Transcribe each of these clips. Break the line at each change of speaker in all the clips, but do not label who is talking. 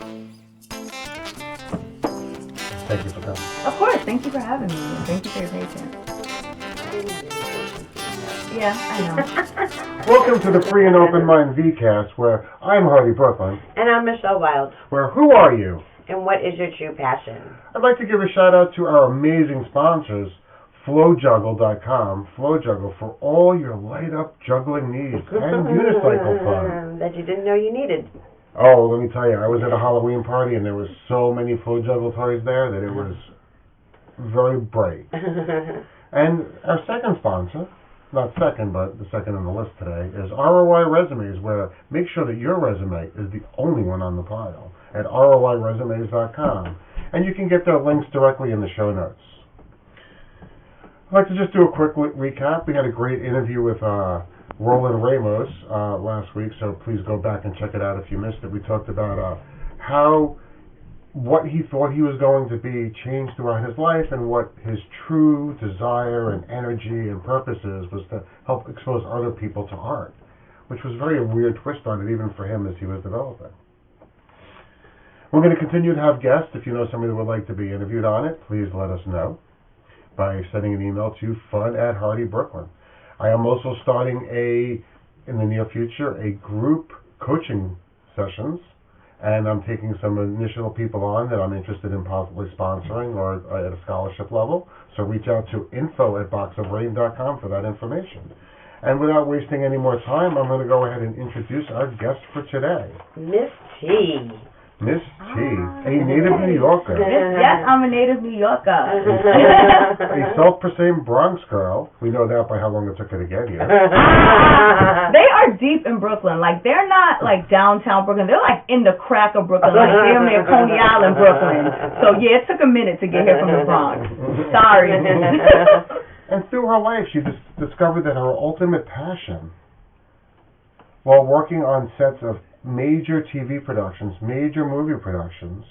Thank you for coming.
Of course. Thank you for having me. And thank you for your patience. Yeah, I know.
Welcome to the Free and Open Mind VCast, where I'm Hardy Brooklyn.
And I'm Michelle Wild.
Where who are you?
And what is your true passion?
I'd like to give a shout out to our amazing sponsors, FlowJuggle.com. FlowJuggle for all your light up juggling needs and unicycle fun.
That you didn't know you needed.
Oh, let me tell you, I was at a Halloween party and there was so many Flow Juggle toys there that it was very bright. And our second sponsor, not second, but the second on the list today, is ROI Resumes, where make sure that your resume is the only one on the file at ROIResumes.com. And you can get their links directly in the show notes. I'd like to just do a quick recap. We had a great interview with Roland Ramos last week, so please go back and check it out if you missed it. We talked about what he thought he was going to be changed throughout his life, and what his true desire and energy and purpose was to help expose other people to art, which was very a weird twist on it, even for him as he was developing. We're going to continue to have guests. If you know somebody that would like to be interviewed on it, please let us know by sending an email to fun@HardyBrooklyn. I am also starting in the near future, a group coaching sessions, and I'm taking some initial people on that I'm interested in possibly sponsoring or at a scholarship level. So reach out to info@boxofrain.com for that information. And without wasting any more time, I'm going to go ahead and introduce our guest for today.
Miss T.
Miss T, a native New Yorker.
Yes, I'm a native New Yorker.
A self-proclaimed Bronx Girl. We know that by how long it took her to get here.
They are deep in Brooklyn. Like, they're not like downtown Brooklyn. They're like in the crack of Brooklyn, like damn near Coney Island, Brooklyn. So yeah, it took a minute to get here from the Bronx. Sorry.
And through her life, she discovered that her ultimate passion, while working on sets of major TV productions, major movie productions,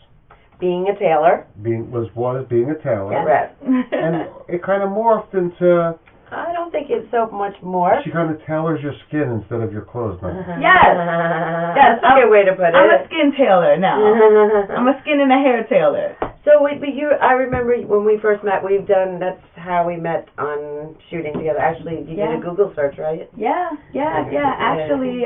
Being a tailor.
was being a tailor.
Yes.
And it kind of morphed into...
I don't think it's so much more.
She kind of tailors your skin instead of your clothes now.
Yes.
That's a good way to put it.
I'm a skin tailor now. I'm a skin and a hair tailor.
So I remember when we first met, that's how we met on shooting together. Actually, you did a Google search, right?
Yeah. Actually,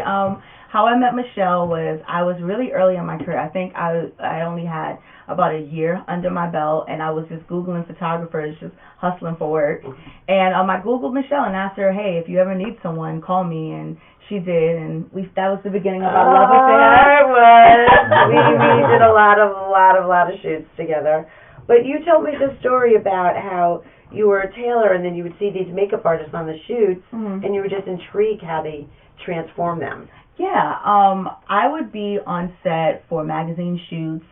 how I met Michelle was I was really early in my career. I think I only had about a year under my belt, and I was just Googling photographers, just hustling for work. And I Googled Michelle and asked her, hey, if you ever need someone, call me. And she did, and that was the beginning of our love affair.
It was. we did a lot of shoots together. But you told me the story about how you were a tailor, and then you would see these makeup artists on the shoots, and you were just intrigued how they transform them.
Yeah, I would be on set for magazine shoots,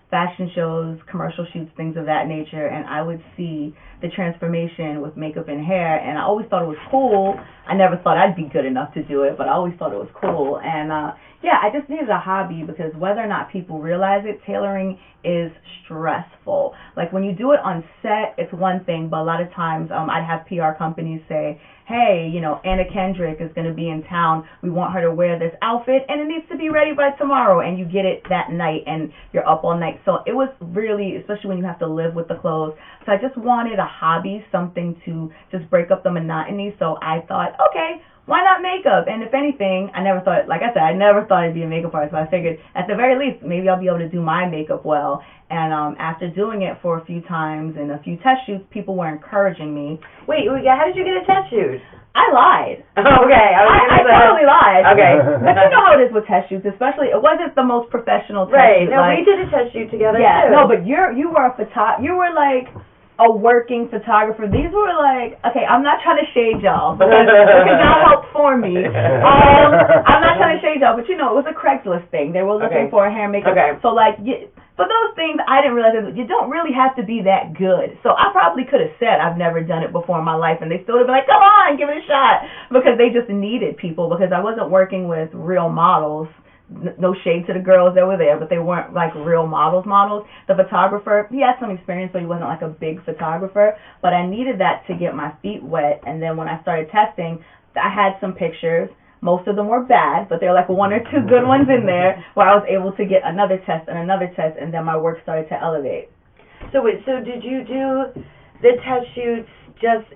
fashion shows, commercial shoots, things of that nature, and I would see the transformation with makeup and hair, and I always thought it was cool. I never thought I'd be good enough to do it, but I always thought it was cool. And I just needed a hobby, because whether or not people realize it, tailoring is stressful. Like, when you do it on set, it's one thing, but a lot of times I'd have PR companies say, hey, Anna Kendrick is going to be in town. We want her to wear this outfit, and it needs to be ready by tomorrow. And you get it that night, and you're up all night. So it was really, especially when you have to live with the clothes. So I just wanted a hobby, something to just break up the monotony. So I thought, okay, why not makeup? And if anything, I never thought I'd be a makeup artist. But I figured, at the very least, maybe I'll be able to do my makeup well. And after doing it for a few times and a few test shoots, people were encouraging me.
Wait, how did you get a test shoot?
I lied.
Okay.
I totally lied.
Okay.
But you know how it is with test shoots, especially, it wasn't the most professional test
right.
shoot.
No, we did a test shoot together,
yeah,
too.
no, but you were like a working photographer. These were like, okay, I'm not trying to shade y'all, because y'all helped form me. I'm not trying to shade y'all, but it was a Craigslist thing. They were looking for a hair and makeup.
Okay.
So for those things, I didn't realize that you don't really have to be that good. So I probably could have said I've never done it before in my life, and they still would have been like, come on, give it a shot, because they just needed people, because I wasn't working with real models. No shade to the girls that were there, but they weren't like real models. The photographer, he had some experience, but he wasn't like a big photographer. But I needed that to get my feet wet, and then when I started testing, I had some pictures, Most of them were bad, but there were like one or two good ones in there where I was able to get another test, and then my work started to elevate.
So did you do the test shoots just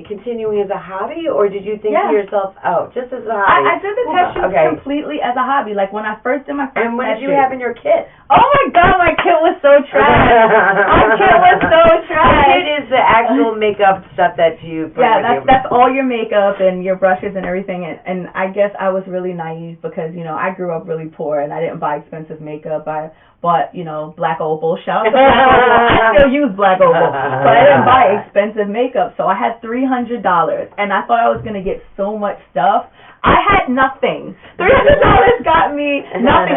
continuing as a hobby, or did you think to yourself, oh, just as a hobby?
I did the test shoots completely as a hobby. Like when I first did my first
And what did you have in your kit?
Oh my God, my kit was so trash. My kit was so trash.
The kit is the actual makeup stuff that you put
that's all your makeup and your brushes and everything. And I guess I was really naive because, you know, I grew up really poor and I didn't buy expensive makeup. I bought, you know, Black Opal. Shout out to Black Opal. I still use Black Opal. But I didn't buy expensive makeup. So I had $300 and I thought I was going to get so much stuff. I had nothing. $300 got me nothing.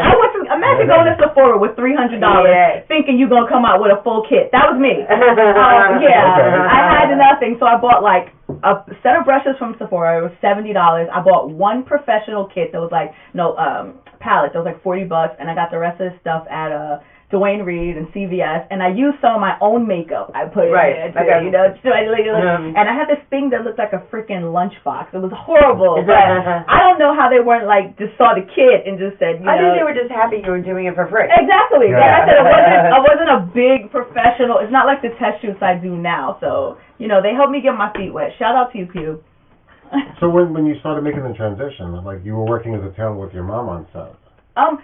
Imagine going to Sephora with $300 thinking you're going to come out with a full kit. That was me. I had nothing. So I bought like a set of brushes from Sephora. It was $70. I bought one professional kit that was like, palette. That was like $40, and I got the rest of the stuff at Dwayne Reed and CVS, and I used some of my own makeup. I put it in there, you know, and I had this thing that looked like a freaking lunchbox. It was horrible, but I don't know how they weren't like just saw the kit and just said,
I think they were just happy you were doing it for free.
Exactly. Yeah. Like I said, I wasn't a big professional. It's not like the test shoots I do now. So, you know, they helped me get my feet wet. Shout out to you, Q.
So when you started making the transition, like you were working as a tailor with your mom on set.
A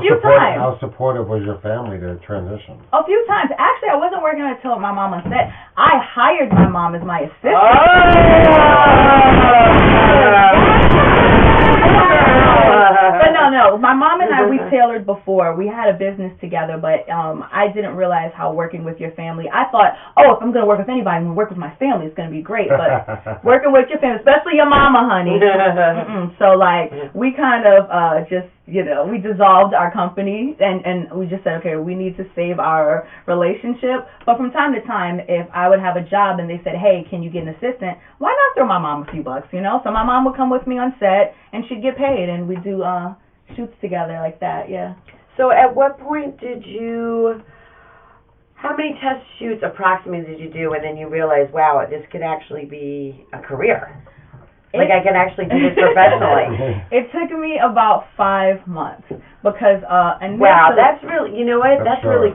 few times.
How supportive was your family to transition?
A few times. Actually, I wasn't working until my mom on set. I hired my mom as my assistant. But no. My mom and I, we tailored before. We had a business together, but I didn't realize how working with your family. I thought, if I'm going to work with anybody, I'm going to work with my family. It's going to be great. But working with your family, especially your mama, honey. So, like, we kind of just, you know, we dissolved our company and we just said, okay, we need to save our relationship. But from time to time, if I would have a job and they said, hey, can you get an assistant? Why not throw my mom a few bucks, you know? So my mom would come with me on set and she'd get paid and we'd do shoots together like that, yeah.
So at what point how many test shoots approximately did you do and then you realized, wow, this could actually be a career? Like I can actually do this professionally.
It took me about 5 months because
wow, that's really, you know what? That's really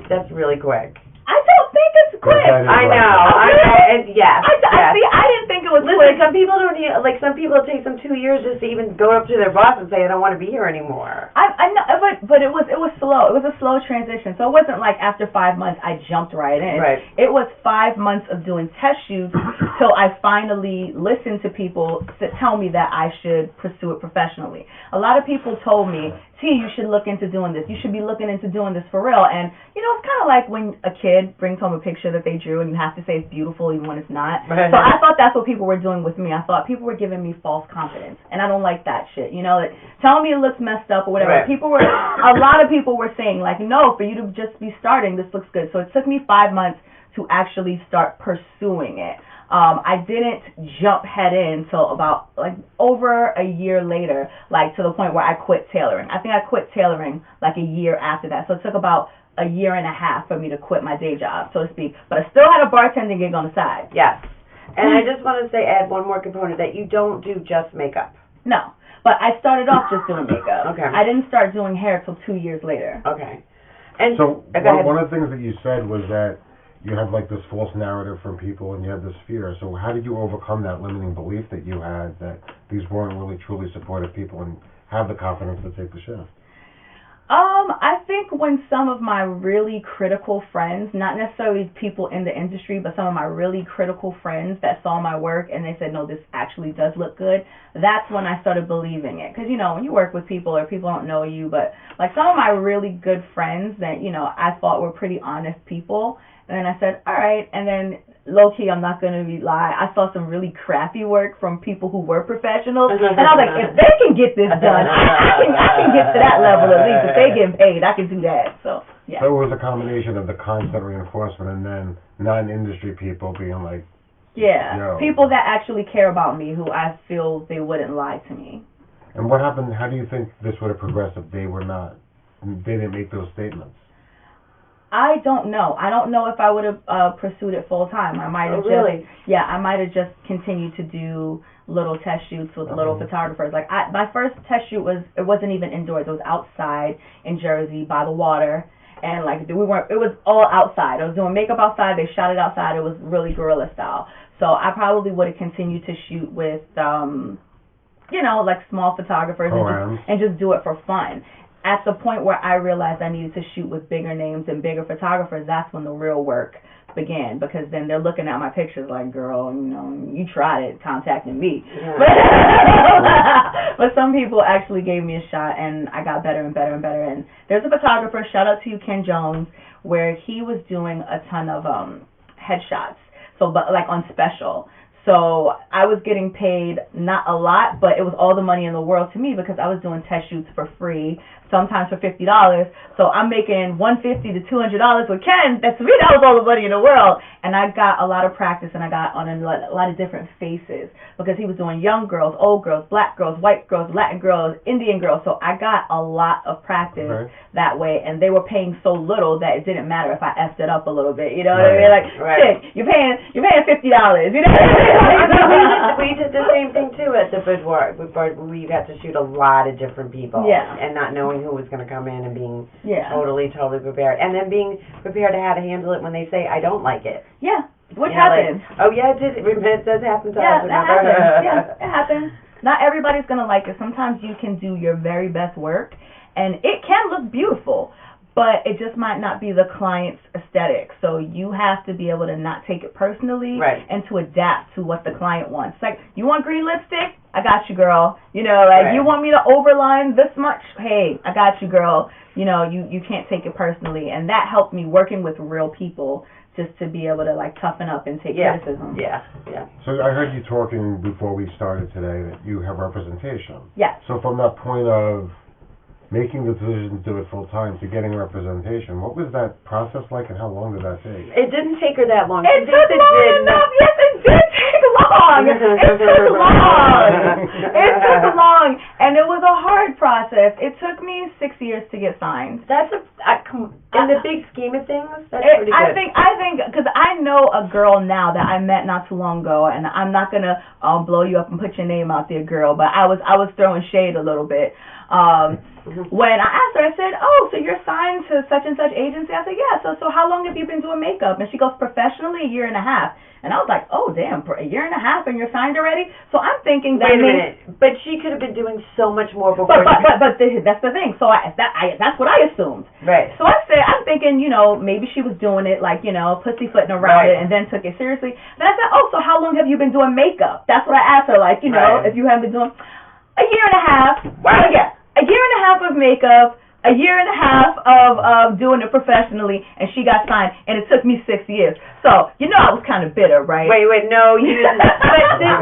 quick.
I don't think it's quick.
I know. Yes.
I didn't think it was quick.
Some people don't some people it takes them 2 years just to even go up to their boss and say I don't want to be here anymore.
I know, but it was slow. It was a slow transition. So it wasn't like after 5 months I jumped right in.
Right.
It was 5 months of doing test shoots till I finally listened to people tell me that I should pursue it professionally. A lot of people told me, T, you should look into doing this. You should be looking into doing this for real. And, you know, it's kind of like when a kid brings home a picture that they drew and you have to say it's beautiful even when it's not. So I thought that's what people were doing with me. I thought people were giving me false confidence. And I don't like that shit. You know, like, telling me it looks messed up or whatever. A lot of people were saying, like, no, for you to just be starting, this looks good. So it took me 5 months to actually start pursuing it. I didn't jump head in until about like over a year later, like to the point where I quit tailoring. I think I quit tailoring like a year after that. So it took about a year and a half for me to quit my day job, so to speak. But I still had a bartending gig on the side.
Yes. And I just want to add one more component that you don't do just makeup.
No. But I started off just doing makeup.
Okay.
I didn't start doing hair till 2 years later.
Okay. And
so one of the things that you said was that you had like this false narrative from people and you had this fear. So how did you overcome that limiting belief that you had that these weren't really truly supportive people and have the confidence to take the shift?
I think when some of my really critical friends, not necessarily people in the industry, but some of my really critical friends that saw my work and they said, no, this actually does look good, that's when I started believing it. Because, you know, when you work with people or people don't know you, but like some of my really good friends that, you know, I thought were pretty honest people, and then I said, all right, and then low-key, I'm not going to lie, I saw some really crappy work from people who were professionals, and I was like, if they can get this done, I can get to that level at least. If they getting paid, I can do that. So, yeah.
So it was a combination of the constant reinforcement and then non-industry people being like,
yeah, people that actually care about me, who I feel they wouldn't lie to me.
And what happened, how do you think this would have progressed if they didn't make those statements?
I don't know. I don't know if I would have pursued it full time. I might have I might have just continued to do little test shoots with little photographers. Like my first test shoot wasn't even indoors. It was outside in Jersey by the water, and like it was all outside. I was doing makeup outside. They shot it outside. It was really guerrilla style. So I probably would have continued to shoot with like small photographers and just do it for fun. At the point where I realized I needed to shoot with bigger names and bigger photographers, that's when the real work began, because then they're looking at my pictures like, girl, you tried it contacting me. Yeah. But some people actually gave me a shot, and I got better and better and better. And there's a photographer, shout out to you, Ken Jones, where he was doing a ton of headshots, but like on special. So I was getting paid not a lot, but it was all the money in the world to me because I was doing test shoots for free, sometimes for $50. So I'm making $150 to $200 with Ken. To me, that was all the money in the world. And I got a lot of practice, and I got on a lot of different faces because he was doing young girls, old girls, black girls, white girls, Latin girls, Indian girls. So I got a lot of practice that way, and they were paying so little that it didn't matter if I effed it up a little bit. You know what I mean? Like, shit, you're paying $50. You know what I mean?
we did the same thing too at the boudoir. We got to shoot a lot of different people, and not knowing who was going to come in and being totally prepared, and then being prepared to how to handle it when they say I don't like it.
Yeah, which happens.
Like, it does happen to us.
Yeah, that happens. Yeah, it happens. Not everybody's going to like it. Sometimes you can do your very best work, and it can look beautiful, but it just might not be the client's aesthetic. So you have to be able to not take it personally and to adapt to what the client wants. Like, you want green lipstick? I got you, girl. You want me to overline this much? Hey, I got you, girl. You can't take it personally. And that helped me working with real people just to be able to, like, toughen up and take criticism.
Yeah.
So I heard you talking before we started today that you have representation.
Yes.
So from that point of making the decision to do it full time to getting representation, what was that process like, and how long did that take?
It didn't take her that long.
It took long enough. Yes, it did take long. It took long, and it was a hard process. It took me 6 years to get signed.
That's in the big scheme of things, that's pretty good.
I think because I know a girl now that I met not too long ago, and I'm not gonna blow you up and put your name out there, girl, but I was throwing shade a little bit. When I asked her, I said, "Oh, so you're signed to such and such agency?" I said, "Yeah." So how long have you been doing makeup? And she goes, "Professionally, 1.5 years." And I was like, "Oh, damn, for 1.5 years, and you're signed already?" So I'm thinking that.
Wait a minute, but she could have been doing so much more before.
But that's the thing. So that's what I assumed.
Right.
So I'm thinking, maybe she was doing it like, pussyfooting around it, and then took it seriously. Then I said, "Oh, so how long have you been doing makeup?" That's what I asked her, like, if you haven't been doing 1.5 years.
Wow.
Yeah. 1.5 years of makeup, 1.5 years of doing it professionally, and she got signed, and it took me 6 years. So, I was kind of bitter, right?
Wait, no, you didn't.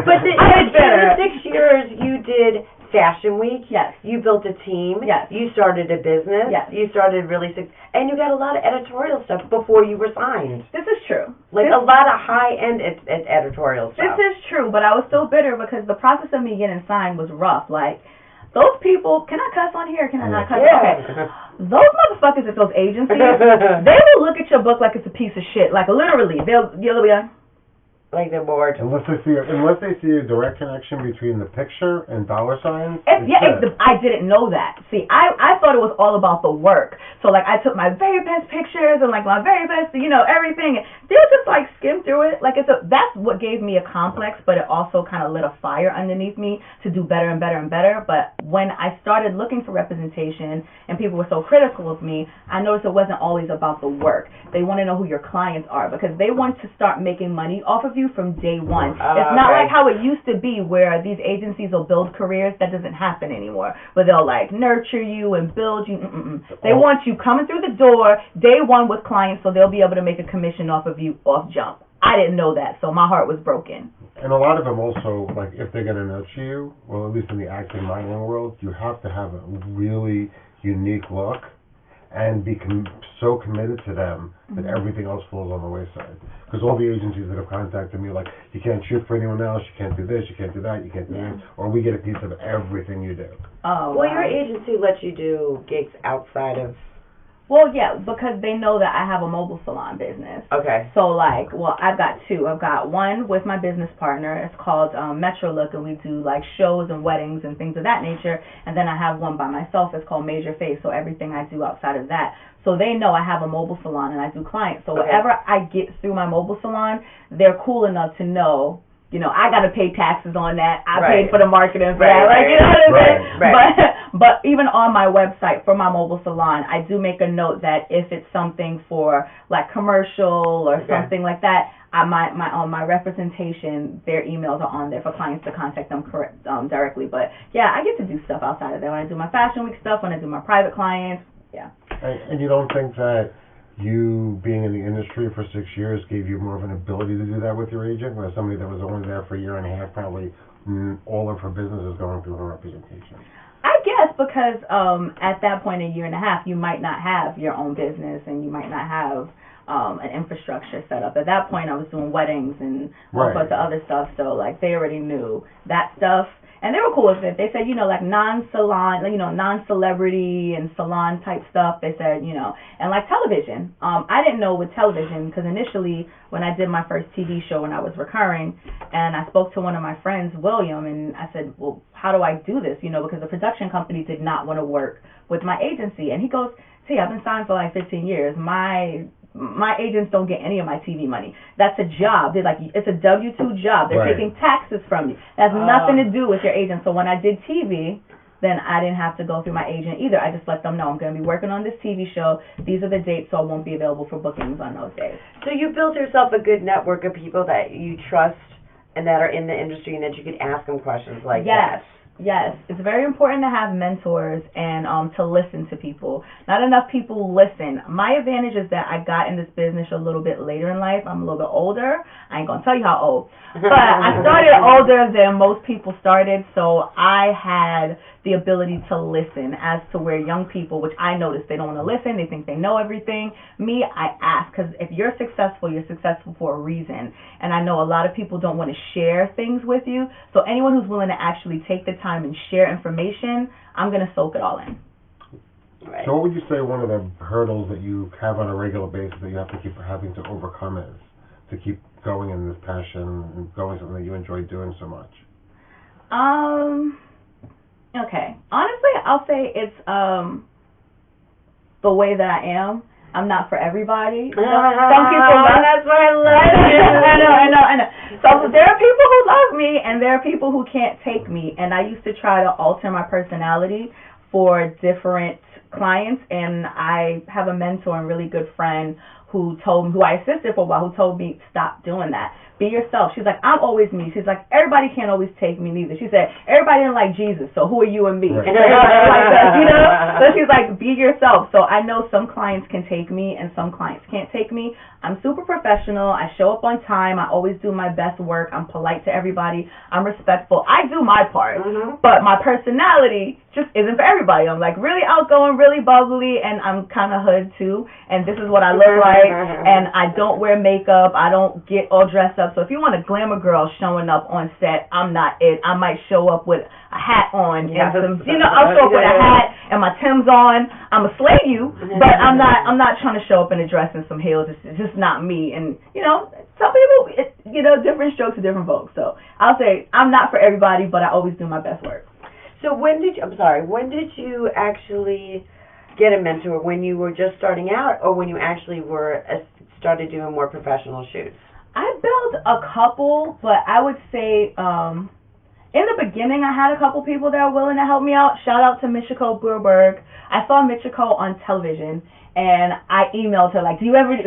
but in the 6 years, you did Fashion Week.
Yes.
You built a team.
Yes.
You started a business.
Yes.
You started and you got a lot of editorial stuff before you were signed.
This is true.
A lot of high-end editorial stuff.
This is true, but I was still bitter because the process of me getting signed was rough. Like, those people, can I cuss on here? Can I not cuss?
Yeah.
Okay. Those motherfuckers at those agencies, they will look at your book like it's a piece of shit. Like, literally, they'll be
like they're bored.
Unless they see a direct connection between the picture and dollar signs.
I didn't know that. See, I thought it was all about the work. So, like, I took my very best pictures and, like, my very best, everything. They'll just, like, skim through it. Like, that's what gave me a complex, but it also kind of lit a fire underneath me to do better and better and better. But when I started looking for representation and people were so critical of me, I noticed it wasn't always about the work. They want to know who your clients are because they want to start making money off of you from day one. It's not like how it used to be where these agencies will build careers. That doesn't happen anymore. Where they'll, like, nurture you and build you. They want you coming through the door day one with clients so they'll be able to make a commission off of you off jump. I didn't know that, so my heart was broken.
And a lot of them also, like, if they're going to nurture you, well, at least in the acting modeling world, you have to have a really unique look and be so committed to them that everything else falls on the wayside. Because all the agencies that have contacted me, like, you can't shoot for anyone else, you can't do this, you can't do that, you can't do this, or we get a piece of everything you do.
Oh,
well, your agency lets you do gigs outside of
Well, yeah, because they know that I have a mobile salon business.
Okay.
So, like, well, I've got two. I've got one with my business partner. It's called Metro Look, and we do, like, shows and weddings and things of that nature. And then I have one by myself. It's called Major Face, so everything I do outside of that. So they know I have a mobile salon and I do clients. So whatever I get through my mobile salon, they're cool enough to know, you know, I got to pay taxes on that. I paid for the marketing for that. Like, you know what I'm saying?
Right.
But even on my website for my mobile salon, I do make a note that if it's something for, like, commercial or something like that, on my representation, their emails are on there for clients to contact them directly. But, yeah, I get to do stuff outside of that. When I do my Fashion Week stuff, when I do my private clients, yeah.
And you don't think that you being in the industry for 6 years gave you more of an ability to do that with your agent, whereas somebody that was only there for a year and a half, probably all of her business is going through her representation?
I guess because at that point, a year and a half, you might not have your own business and you might not have an infrastructure set up. At that point, I was doing weddings and all sorts of other stuff, so like they already knew that stuff. And they were cool with it. They said, you know, like non-salon, you know, non-celebrity and salon type stuff. They said, you know, and like television. I didn't know with television because initially when I did my first TV show when I was recurring, and I spoke to one of my friends, William, and I said, well, how do I do this? You know, because the production company did not want to work with my agency. And he goes, see, I've been signed for like 15 years. My agents don't get any of my TV money. That's a job. They're like, it's a W-2 job. They're taking taxes from you. That has nothing to do with your agent. So when I did TV, then I didn't have to go through my agent either. I just let them know I'm going to be working on this TV show. These are the dates, so I won't be available for bookings on those days.
So you built yourself a good network of people that you trust and that are in the industry and that you could ask them questions like that.
Yes, it's very important to have mentors and to listen to people. Not enough people listen. My advantage is that I got in this business a little bit later in life. I'm a little bit older. I ain't going to tell you how old. But I started older than most people started, so I had the ability to listen as to where young people, which I noticed they don't want to listen. They think they know everything. Me, I ask, because if you're successful for a reason. And I know a lot of people don't want to share things with you. So anyone who's willing to actually take the time and share information, I'm going to soak it all in.
Right.
So what would you say one of the hurdles that you have on a regular basis that you have to keep having to overcome is to keep going in this passion and going something that you enjoy doing so much?
Okay. Honestly, I'll say it's the way that I am. I'm not for everybody. Some people love.
That's what I love.
I know. So there are people who love me, and there are people who can't take me. And I used to try to alter my personality for different clients. And I have a mentor and really good friend who I assisted for a while, who told me, stop doing that. Be yourself. She's like, I'm always me. She's like, everybody can't always take me neither. She said, everybody didn't like Jesus, so who are you and me?
Right.
Everybody like us, you know? So she's like, be yourself. So I know some clients can take me and some clients can't take me. I'm super professional. I show up on time. I always do my best work. I'm polite to everybody. I'm respectful. I do my part. But my personality just isn't for everybody. I'm like really outgoing, really bubbly, and I'm kind of hood too. And this is what I look like. And I don't wear makeup. I don't get all dressed up. So if you want a glamour girl showing up on set, I'm not it. I might show up with a hat on and some, you know, I'll show up with a hat and my Tim's on. I'm gonna slay you, but I'm not trying to show up in a dress and some heels. It's just not me. And you know, some people, you know, different strokes for different folks. So I'll say I'm not for everybody, but I always do my best work.
So when did you actually get a mentor? When you were just starting out, or when you actually started doing more professional shoots?
I built a couple, but I would say in the beginning I had a couple people that were willing to help me out. Shout out to Michiko Burberg. I saw Michiko on television, and I emailed her like, if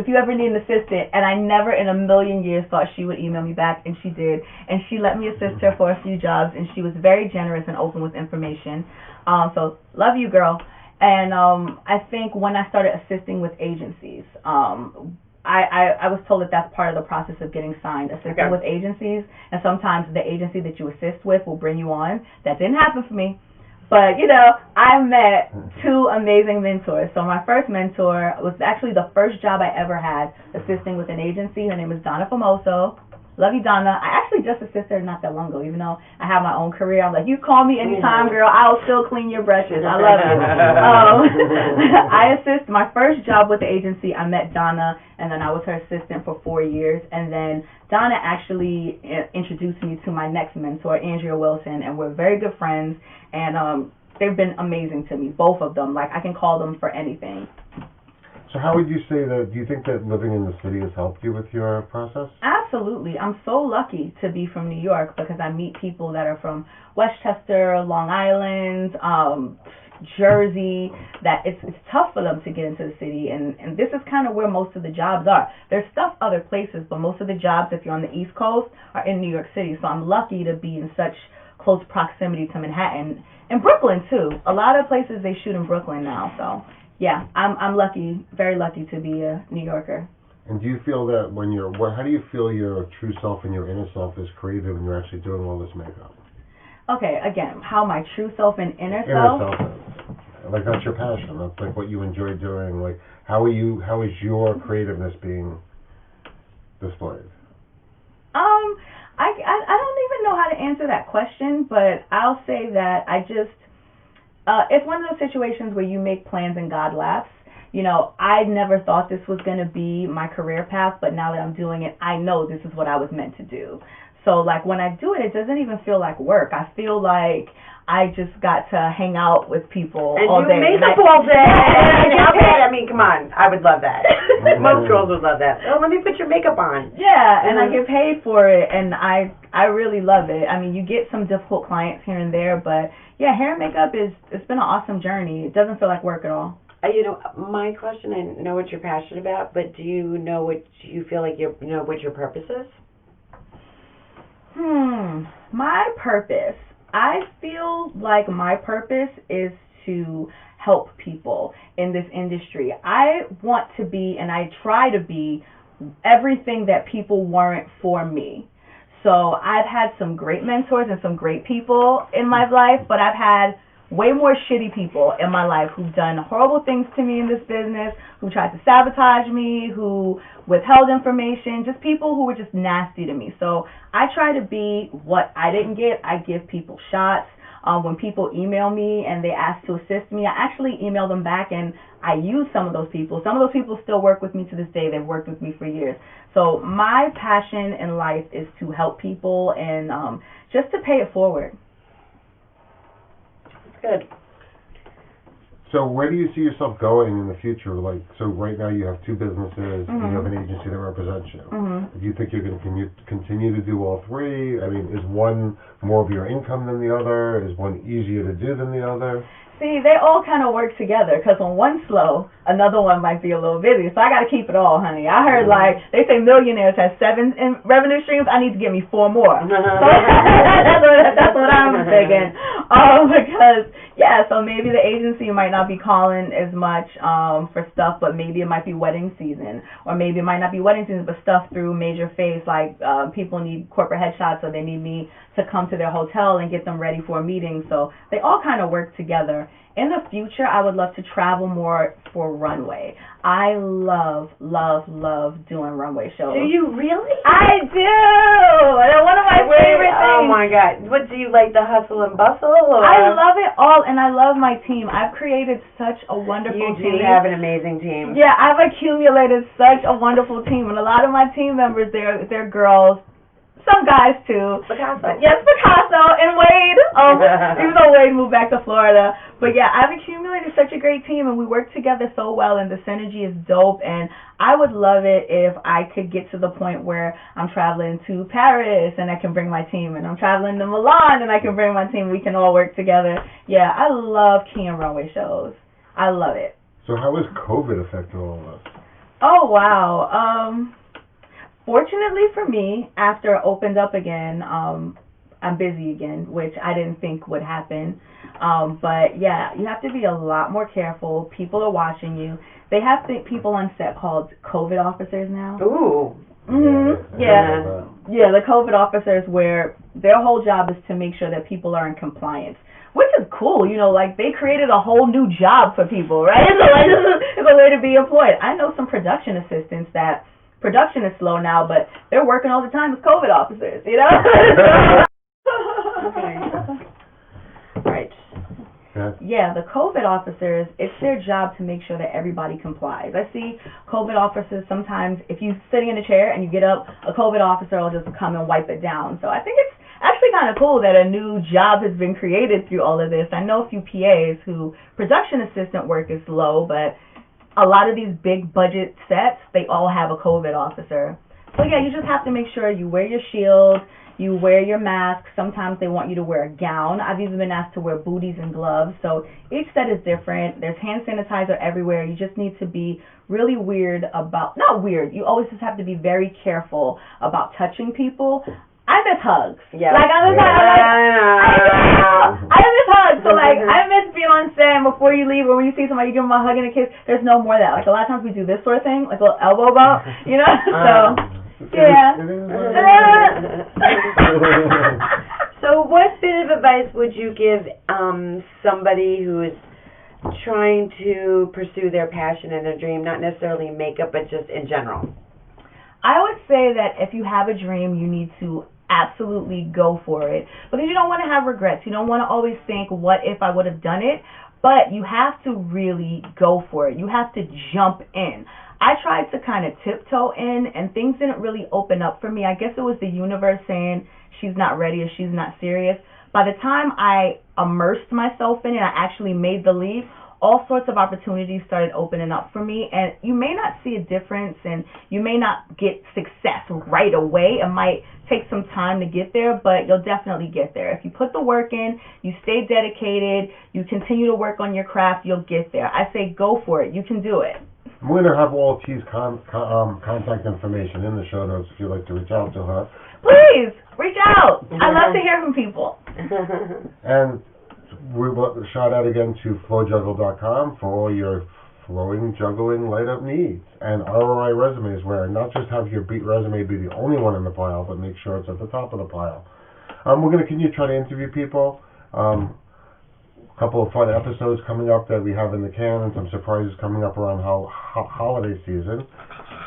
you ever need an assistant? And I never in a million years thought she would email me back, and she did. And she let me assist her for a few jobs, and she was very generous and open with information. So love you, girl. And I think when I started assisting with agencies, I was told that that's part of the process of getting signed, assisting with agencies, and sometimes the agency that you assist with will bring you on. That didn't happen for me. But, you know, I met two amazing mentors. So my first mentor was actually the first job I ever had assisting with an agency. Her name is Donna Famoso. love you, Donna. I actually just assisted her not that long ago, even though I have my own career. I'm like, you call me anytime, girl. I'll still clean your brushes. I love you. I assist. My first job with the agency, I met Donna, and then I was her assistant for 4 years. And then Donna actually introduced me to my next mentor, Andrea Wilson, and we're very good friends. And they've been amazing to me, both of them. Like, I can call them for anything.
So how would you say that, do you think that living in the city has helped you with your process?
Absolutely. I'm so lucky to be from New York because I meet people that are from Westchester, Long Island, Jersey, that it's tough for them to get into the city, and this is kind of where most of the jobs are. There's stuff other places, but most of the jobs, if you're on the East Coast, are in New York City, so I'm lucky to be in such close proximity to Manhattan. And Brooklyn, too. A lot of places they shoot in Brooklyn now, so... yeah, I'm lucky, very lucky to be a New Yorker.
And do you feel that when how do you feel your true self and your inner self is created when you're actually doing all this makeup?
Okay, again, how my true self and inner
self is. Like, that's your passion. That's like what you enjoy doing. Like, how is your creativeness being displayed?
I don't even know how to answer that question, but I'll say that it's one of those situations where you make plans and God laughs. You know, I never thought this was going to be my career path, but now that I'm doing it, I know this is what I was meant to do. So, like, when I do it, it doesn't even feel like work. I feel like I just got to hang out with people
and
all day.
And do makeup all day. How bad? I mean, come on. I would love that. Most girls would love that. Oh, let me put your makeup on.
Yeah, and I get paid for it, and I really love it. I mean, you get some difficult clients here and there, but, yeah, hair and makeup it's been an awesome journey. It doesn't feel like work at all.
You know, my question, I know what you're passionate about, but do you know what you feel like what your purpose is?
My purpose. I feel like my purpose is to help people in this industry. I want to be, and I try to be, everything that people weren't for me. So I've had some great mentors and some great people in my life, but I've had way more shitty people in my life who've done horrible things to me in this business, who tried to sabotage me, who withheld information, just people who were just nasty to me. So I try to be what I didn't get. I give people shots. When people email me and they ask to assist me, I actually email them back, and I use some of those people. Some of those people still work with me to this day. They've worked with me for years. So my passion in life is to help people and just to pay it forward.
Good.
So where do you see yourself going in the future? Like, so right now you have two businesses, and you have an agency that represents you. Do you think you're going to continue to do all three? I mean, is one more of your income than the other? Is one easier to do than the other?
See, they all kind of work together, because when one's slow, another one might be a little busy. So I got to keep it all, honey. I heard, like, they say millionaires have 7 revenue streams. I need to get me 4 more. So that's what I'm thinking. Because, yeah, so maybe the agency might not be calling as much for stuff, but maybe it might be wedding season. Or maybe it might not be wedding season, but stuff through major phase, like people need corporate headshots, so they need me to come to their hotel and get them ready for a meeting. So they all kind of work together. In the future, I would love to travel more for runway. I love doing runway shows.
Do you really?
I do. They're one of my favorite things.
Oh my God! What do you like, the hustle and bustle? Or?
I love it all, and I love my team. I've created such a wonderful team.
You do have an amazing team.
Yeah, I've accumulated such a wonderful team, and a lot of my team members, they're girls. Some guys too.
Picasso.
Yes, Picasso and Wade. Even though Wade moved back to Florida. But yeah, I've accumulated such a great team, and we work together so well, and the synergy is dope. And I would love it if I could get to the point where I'm traveling to Paris and I can bring my team, and I'm traveling to Milan and I can bring my team. We can all work together. Yeah, I love keying runway shows. I love it.
So how has COVID affected all of this?
Oh, wow. Fortunately for me, after it opened up again, I'm busy again, which I didn't think would happen. But yeah, you have to be a lot more careful. People are watching you. They have people on set called COVID officers now.
Ooh.
Yeah. Yeah, the COVID officers, where their whole job is to make sure that people are in compliance. Which is cool, you know, like they created a whole new job for people, right? So like, it's a way to be employed. I know some production assistants that production is slow now, but they're working all the time as COVID officers, you know?
Okay. Right.
Yeah, the COVID officers, it's their job to make sure that everybody complies. I see COVID officers sometimes, if you're sitting in a chair and you get up, a COVID officer will just come and wipe it down. So I think it's actually kind of cool that a new job has been created through all of this. I know a few PAs who production assistant work is low, but a lot of these big budget sets, they all have a COVID officer. So yeah, you just have to make sure you wear your shield, you wear your mask. Sometimes they want you to wear a gown. I've even been asked to wear booties and gloves. So each set is different. There's hand sanitizer everywhere. You just need to be really not weird. You always just have to be very careful about touching people. I miss hugs.
Yeah.
Like, I miss hugs. So, like, I miss being on set and before you leave or when you see somebody, you give them a hug and a kiss. There's no more of that. Like, a lot of times we do this sort of thing, like a little elbow bump, you know? So, yeah.
So what bit of advice would you give somebody who is trying to pursue their passion and their dream, not necessarily makeup, but just in general?
I would say that if you have a dream, you need to absolutely go for it, because you don't want to have regrets. You don't want to always think, what if I would have done it? But you have to really go for it. You have to jump in. I tried to kind of tiptoe in, and things didn't really open up for me. I guess it was the universe saying she's not ready or she's not serious. By the time I immersed myself in it, I actually made the leap, all sorts of opportunities started opening up for me. And you may not see a difference and you may not get success right away. It might take some time to get there, but you'll definitely get there. If you put the work in, you stay dedicated, you continue to work on your craft, you'll get there. I say go for it. You can do it.
I'm going to have all T's contact information in the show notes if you'd like to reach out to her.
Please, reach out. I love to hear from people.
And we will shout out again to flowjuggle.com for all your flowing, juggling, light-up needs. And ROI resumes, where not just have your resume be the only one in the pile, but make sure it's at the top of the pile. We're going to continue to try to interview people. A couple of fun episodes coming up that we have in the can, and some surprises coming up around holiday season.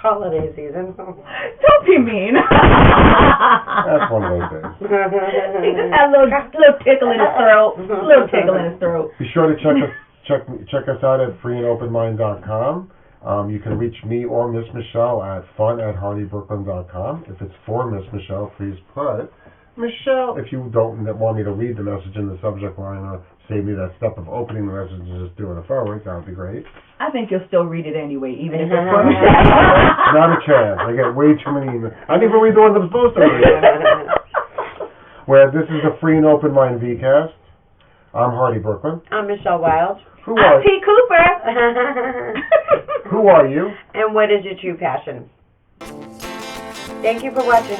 Holiday season.
Don't be mean.
That's one of those days.
He just had a little tickle in his throat. Little tickle in his throat.
Be sure to check us out at freeandopenmind.com. You can reach me or Miss Michelle at fun@hardybrooklyn.com. If it's for Miss Michelle, please put Michelle. If you don't want me to read the message in the subject line or save me that step of opening the message and just doing a forward, that would be great.
I think you'll still read it anyway, even if it's for Michelle.
Not a chance. I get way too many emails. I didn't even read the ones I'm supposed to read. Where this is the Free and Open Mind VCast. I'm Hardy Brooklyn.
I'm Michelle Wild.
I'm T. Cooper.
Who are you?
And what is your true passion? Thank you for watching.